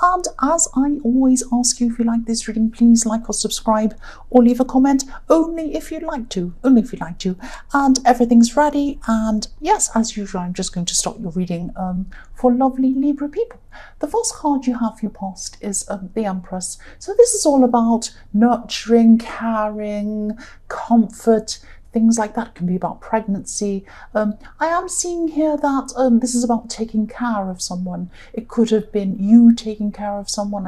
And as I always ask you, if you like this reading, please like or subscribe or leave a comment, only if you'd like to, and everything's ready. And yes, as usual, I'm just going to start your reading for lovely Libra people. The first card you have for your past is the Empress. So this is all about nurturing, caring, comfort, things like that. It can be about pregnancy. I am seeing here that this is about taking care of someone. It could have been you taking care of someone.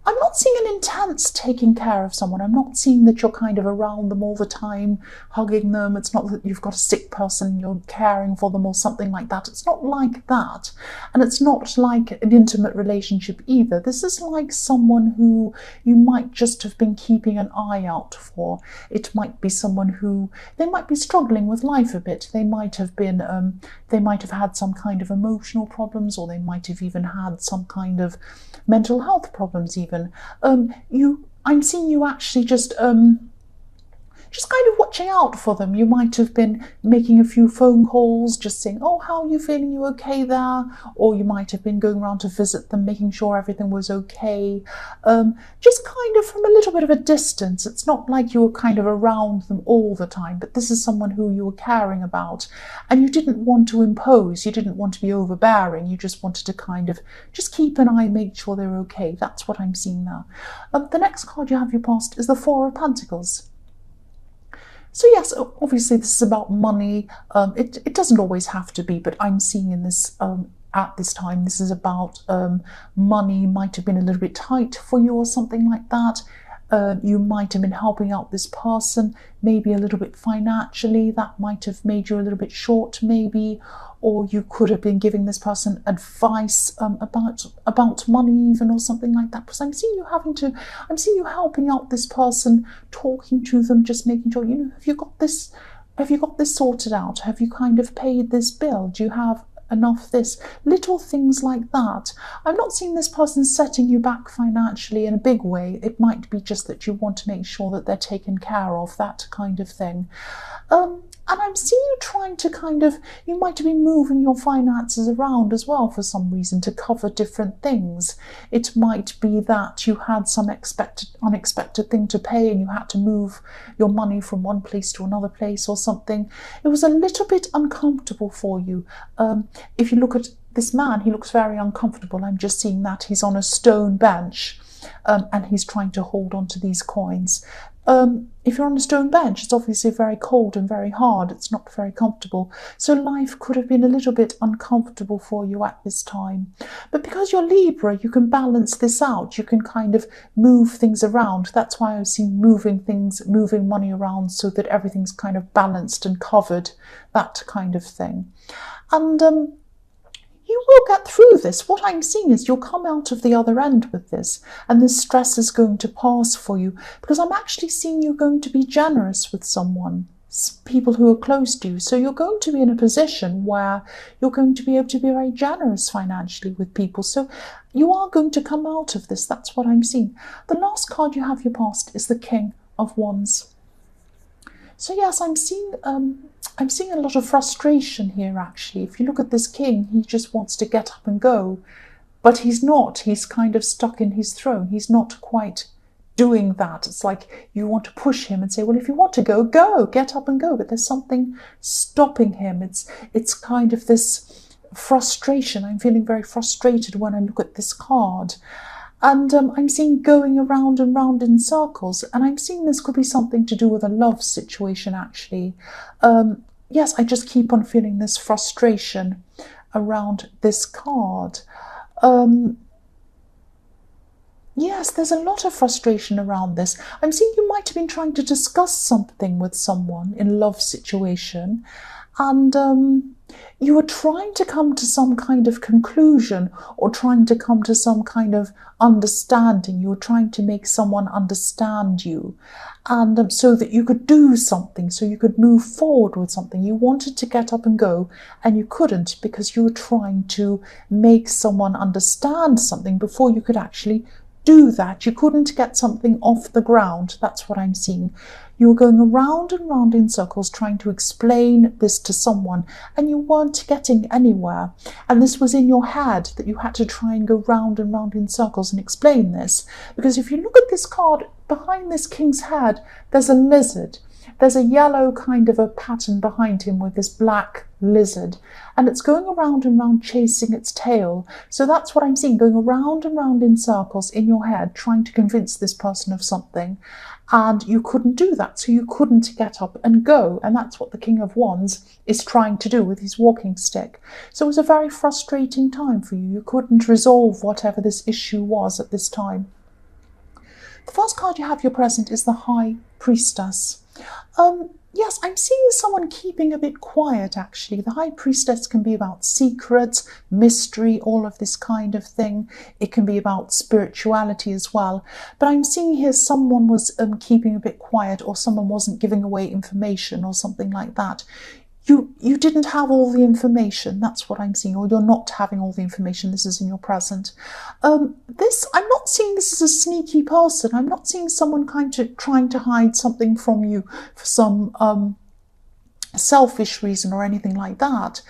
I'm not seeing an intense taking care of someone. I'm not seeing that you're kind of around them all the time, hugging them. It's not that you've got a sick person, you're caring for them or something like that. It's not like that. And it's not like an intimate relationship either. This is like someone who you might just have been keeping an eye out for. It might be someone who, they might be struggling with life a bit. They might have been, they might have had some kind of emotional problems, or they might have even had some kind of mental health problems even. I'm seeing you actually just kind of watching out for them. You might have been making a few phone calls, just saying, oh, how are you feeling? You okay there? Or you might have been going around to visit them, making sure everything was okay. Just kind of from a little bit of a distance. It's not like you were kind of around them all the time, but this is someone who you were caring about, and you didn't want to impose. You didn't want to be overbearing. You just wanted to kind of just keep an eye, make sure they're okay. That's what I'm seeing now. The next card you have your past is the Four of Pentacles. So yes, obviously this is about money. It doesn't always have to be, but I'm seeing in this at this time, this is about money. Might have been a little bit tight for you or something like that. You might have been helping out this person, maybe a little bit financially. That might have made you a little bit short, maybe. Or you could have been giving this person advice about money even, or something like that. Because I'm seeing you helping out this person, talking to them, just making sure, have you got this sorted out? Have you kind of paid this bill? Do you have enough this? Little things like that. I'm not seeing this person setting you back financially in a big way. It might be just that you want to make sure that they're taken care of, that kind of thing. And I'm seeing you trying to you might have been moving your finances around as well for some reason to cover different things. It might be that you had some unexpected thing to pay and you had to move your money from one place to another place or something. It was a little bit uncomfortable for you. If you look at this man, he looks very uncomfortable. I'm just seeing that he's on a stone bench and he's trying to hold on to these coins. If you're on a stone bench, it's obviously very cold and very hard. It's not very comfortable. So life could have been a little bit uncomfortable for you at this time. But because you're Libra, you can balance this out. You can kind of move things around. That's why I've seen moving money around so that everything's kind of balanced and covered, that kind of thing. And you will get through this. What I'm seeing is you'll come out of the other end with this, and this stress is going to pass for you, because I'm actually seeing you going to be generous with someone, people who are close to you. So you're going to be in a position where you're going to be able to be very generous financially with people. So you are going to come out of this. That's what I'm seeing. The last card you have your past is the King of Wands. So yes, I'm seeing a lot of frustration here, actually. If you look at this king, he just wants to get up and go, but he's not. He's kind of stuck in his throne. He's not quite doing that. It's like you want to push him and say, well, if you want to go, go, get up and go. But there's something stopping him. It's kind of this frustration. I'm feeling very frustrated when I look at this card. And I'm seeing going around and round in circles. And I'm seeing this could be something to do with a love situation, actually. Yes, I just keep on feeling this frustration around this card. Yes, there's a lot of frustration around this. I'm seeing you might have been trying to discuss something with someone in a love situation. And you were trying to come to some kind of conclusion, or trying to come to some kind of understanding. You were trying to make someone understand you, and so that you could do something, so you could move forward with something. You wanted to get up and go, and you couldn't, because you were trying to make someone understand something before you could actually do that. You couldn't get something off the ground. That's what I'm seeing. You were going around and round in circles trying to explain this to someone, and you weren't getting anywhere. And this was in your head, that you had to try and go round and round in circles and explain this. Because if you look at this card, behind this king's head, there's a lizard. There's a yellow kind of a pattern behind him with this black lizard, and it's going around and round chasing its tail. So that's what I'm seeing, going around and round in circles in your head trying to convince this person of something, and you couldn't do that, so you couldn't get up and go. And that's what the King of Wands is trying to do with his walking stick. So it was a very frustrating time for you. You couldn't resolve whatever this issue was at this time. The first card you have your present is the High Priestess. Yes, I'm seeing someone keeping a bit quiet, actually. The High Priestess can be about secrets, mystery, all of this kind of thing. It can be about spirituality as well. But I'm seeing here someone was keeping a bit quiet, or someone wasn't giving away information or something like that. You didn't have all the information, that's what I'm seeing, or you're not having all the information. This is in your present. I'm not seeing this as a sneaky person. I'm not seeing someone kind of trying to hide something from you for some selfish reason or anything like that.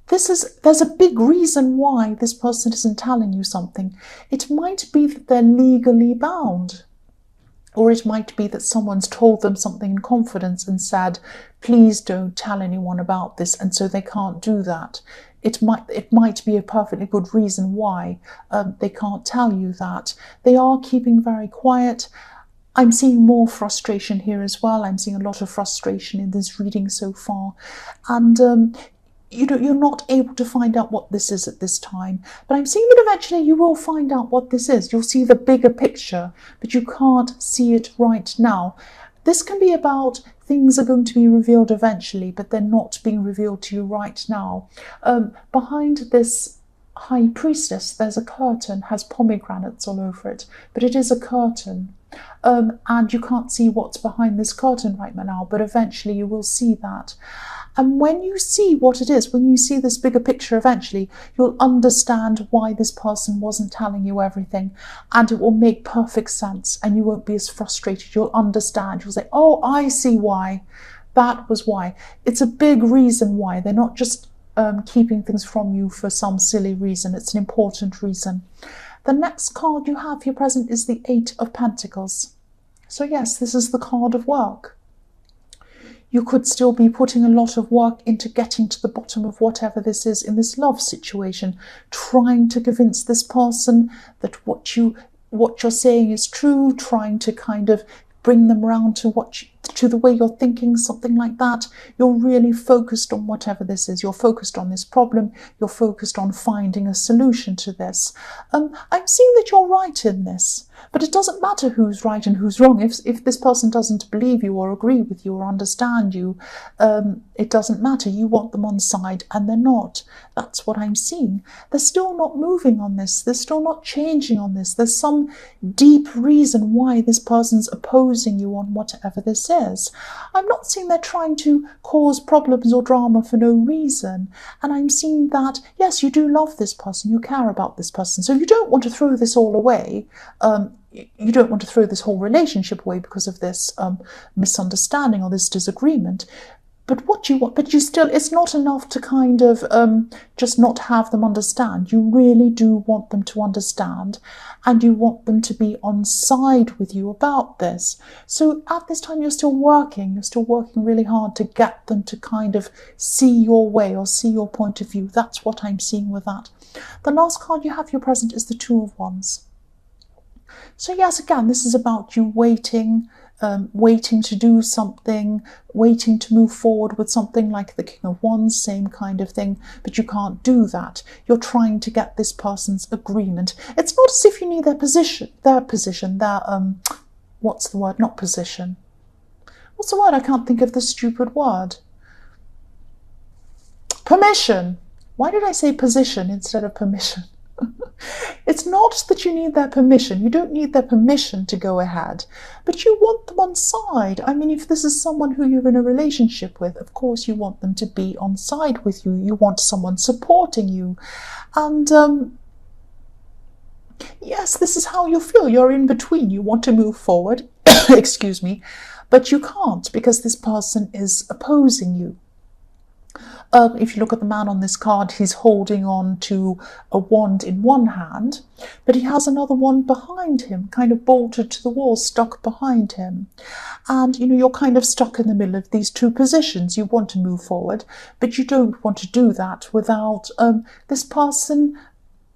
There's a big reason why this person isn't telling you something. It might be that they're legally bound. Or it might be that someone's told them something in confidence and said, please don't tell anyone about this, and so they can't do that. It might be a perfectly good reason why they can't tell you that. They are keeping very quiet. I'm seeing more frustration here as well. I'm seeing a lot of frustration in this reading so far. And you're not able to find out what this is at this time. But I'm seeing that eventually you will find out what this is. You'll see the bigger picture, but you can't see it right now. This can be about things are going to be revealed eventually, but they're not being revealed to you right now. Behind this High Priestess, there's a curtain, has pomegranates all over it, but it is a curtain. And you can't see what's behind this curtain right now, but eventually you will see that. And when you see what it is, when you see this bigger picture eventually, you'll understand why this person wasn't telling you everything, and it will make perfect sense, and you won't be as frustrated. You'll understand. You'll say, oh, I see why. That was why. It's a big reason why. They're not just keeping things from you for some silly reason. It's an important reason. The next card you have here present is the Eight of Pentacles. So yes, this is the card of work. You could still be putting a lot of work into getting to the bottom of whatever this is in this love situation, trying to convince this person that what you're saying is true, trying to kind of bring them round to the way you're thinking, something like that. You're really focused on whatever this is. You're focused on this problem. You're focused on finding a solution to this. I'm seeing that you're right in this. But it doesn't matter who's right and who's wrong. If this person doesn't believe you or agree with you or understand you, it doesn't matter. You want them on side and they're not. That's what I'm seeing. They're still not moving on this. They're still not changing on this. There's some deep reason why this person's opposing you on whatever this is. I'm not seeing they're trying to cause problems or drama for no reason. And I'm seeing that, yes, you do love this person. You care about this person. So you don't want to throw this all away. You don't want to throw this whole relationship away because of this misunderstanding or this disagreement. But what you want, but you still, it's not enough to kind of just not have them understand. You really do want them to understand, and you want them to be on side with you about this. So at this time, you're still working really hard to get them to kind of see your way or see your point of view. That's what I'm seeing with that. The last card you have here present is the Two of Wands. So yes, again, this is about you waiting to do something, waiting to move forward with something like the King of Wands, same kind of thing, but you can't do that. You're trying to get this person's agreement. It's not as if you need their position, what's the word? Not position. What's the word? I can't think of the stupid word. Permission. Why did I say position instead of permission? It's not that you need their permission. You don't need their permission to go ahead, but you want them on side. I mean, if this is someone who you're in a relationship with, of course you want them to be on side with you. You want someone supporting you. And Yes, this is how you feel. You're in between. You want to move forward, excuse me, but you can't because this person is opposing you. If you look at the man on this card, he's holding on to a wand in one hand, but he has another wand behind him, kind of bolted to the wall, stuck behind him. And, you're kind of stuck in the middle of these two positions. You want to move forward, but you don't want to do that without this person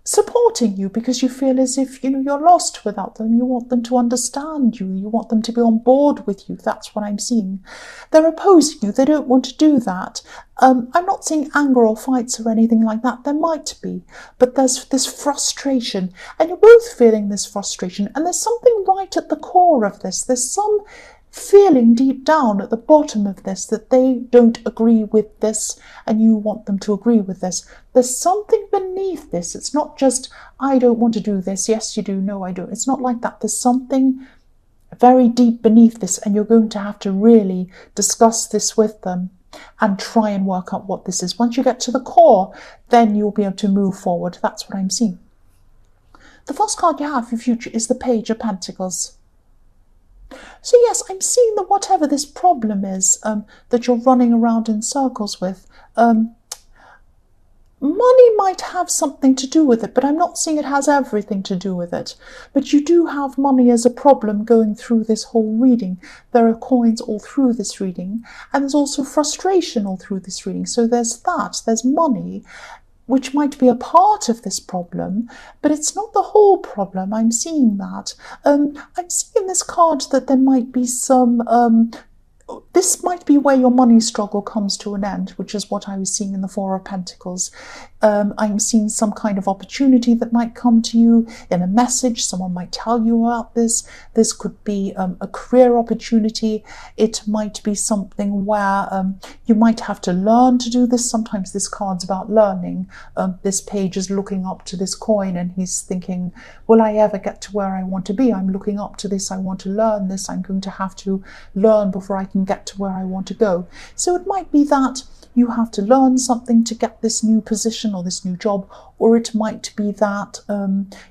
supporting you, because you feel as if you're lost without them. You want them to understand you. You want them to be on board with you. That's what I'm seeing. They're opposing you. They don't want to do that. I'm not seeing anger or fights or anything like that. There might be, but there's this frustration, and you're both feeling this frustration, and there's something right at the core of this. There's some feeling deep down at the bottom of this that they don't agree with this and you want them to agree with this. There's something beneath this. It's not just, I don't want to do this, yes you do, no I don't. It's not like that. There's something very deep beneath this, and you're going to have to really discuss this with them and try and work out what this is. Once you get to the core, then you'll be able to move forward. That's what I'm seeing. The first card you have for future is the Page of Pentacles. So yes, I'm seeing that whatever this problem is that you're running around in circles with, money might have something to do with it, but I'm not seeing it has everything to do with it. But you do have money as a problem going through this whole reading. There are coins all through this reading, and there's also frustration all through this reading. So there's that, there's money, which might be a part of this problem, but it's not the whole problem. I'm seeing that. I'm seeing in this card that there might be some, this might be where your money struggle comes to an end, which is what I was seeing in the Four of Pentacles. I'm seeing some kind of opportunity that might come to you in a message. Someone might tell you about this. This could be a career opportunity. It might be something where you might have to learn to do this. Sometimes this card's about learning. This page is looking up to this coin and he's thinking, will I ever get to where I want to be? I'm looking up to this. I want to learn this. I'm going to have to learn before I can get to where I want to go. So it might be that you have to learn something to get this new position or this new job, or it might be that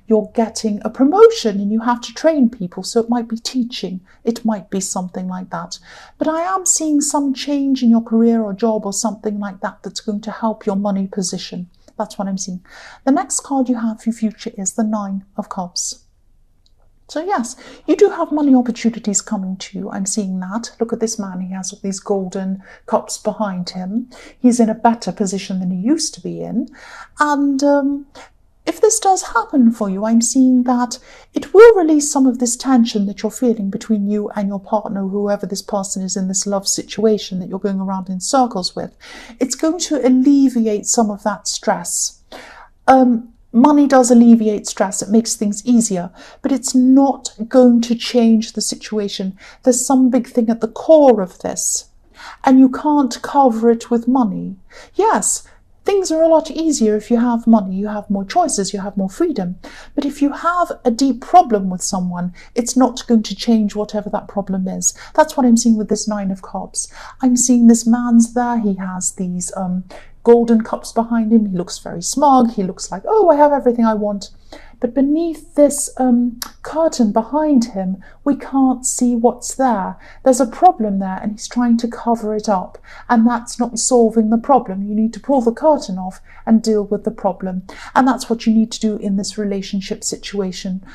you're getting a promotion and you have to train people, so it might be teaching, it might be something like that. But I am seeing some change in your career or job or something like that that's going to help your money position. That's what I'm seeing. The next card you have for your future is the Nine of Cups. So yes, you do have money opportunities coming to you. I'm seeing that. Look at this man. He has all these golden cups behind him. He's in a better position than he used to be in. And if this does happen for you, I'm seeing that it will release some of this tension that you're feeling between you and your partner, whoever this person is in this love situation that you're going around in circles with. It's going to alleviate some of that stress. Money does alleviate stress. It makes things easier, but it's not going to change the situation. There's some big thing at the core of this, and you can't cover it with money. Yes, things are a lot easier if you have money. You have more choices, you have more freedom. But if you have a deep problem with someone, it's not going to change whatever that problem is. That's what I'm seeing with this Nine of Cups. I'm seeing this man's there. He has these golden cups behind him. He looks very smug. He looks like, oh, I have everything I want. But beneath this curtain behind him, we can't see what's there. There's a problem there and he's trying to cover it up. And that's not solving the problem. You need to pull the curtain off and deal with the problem. And that's what you need to do in this relationship situation.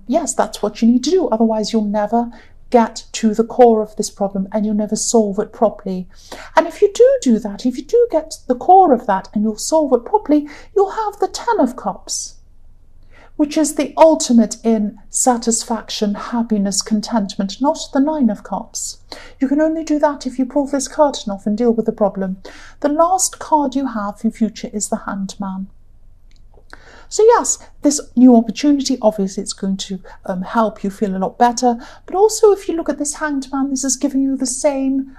Yes, that's what you need to do. Otherwise, you'll never get to the core of this problem and you'll never solve it properly. And if you do that, if you do get to the core of that and you'll solve it properly, you'll have the Ten of Cups, which is the ultimate in satisfaction, happiness, contentment, not the Nine of Cups. You can only do that if you pull this curtain off and deal with the problem. The last card you have for your future is the Hanged Man. So yes, this new opportunity, obviously it's going to help you feel a lot better. But also if you look at this Hanged Man, this is giving you the same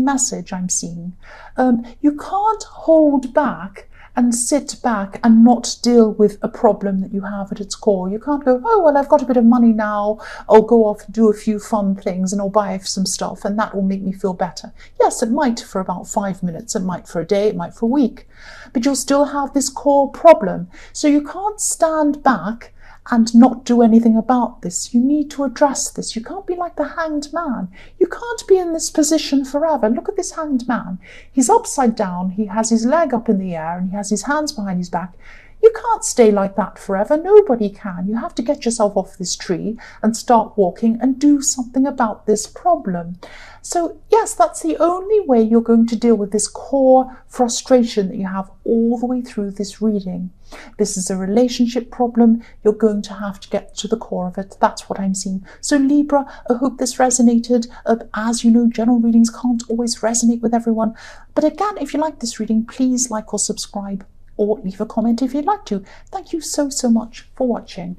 message I'm seeing. You can't hold back and sit back and not deal with a problem that you have at its core. You can't go, oh, well, I've got a bit of money now, I'll go off and do a few fun things and I'll buy some stuff and that will make me feel better. Yes, it might for about 5 minutes, it might for a day, it might for a week, but you'll still have this core problem. So you can't stand back and not do anything about this. You need to address this. You can't be like the Hanged Man. You can't be in this position forever. Look at this Hanged Man. He's upside down, he has his leg up in the air and he has his hands behind his back. You can't stay like that forever. Nobody can. You have to get yourself off this tree and start walking and do something about this problem. So yes, that's the only way you're going to deal with this core frustration that you have all the way through this reading. This is a relationship problem. You're going to have to get to the core of it. That's what I'm seeing. So Libra, I hope this resonated. As you know, general readings can't always resonate with everyone. But again, if you like this reading, please like or subscribe, or leave a comment if you'd like to. Thank you so much for watching.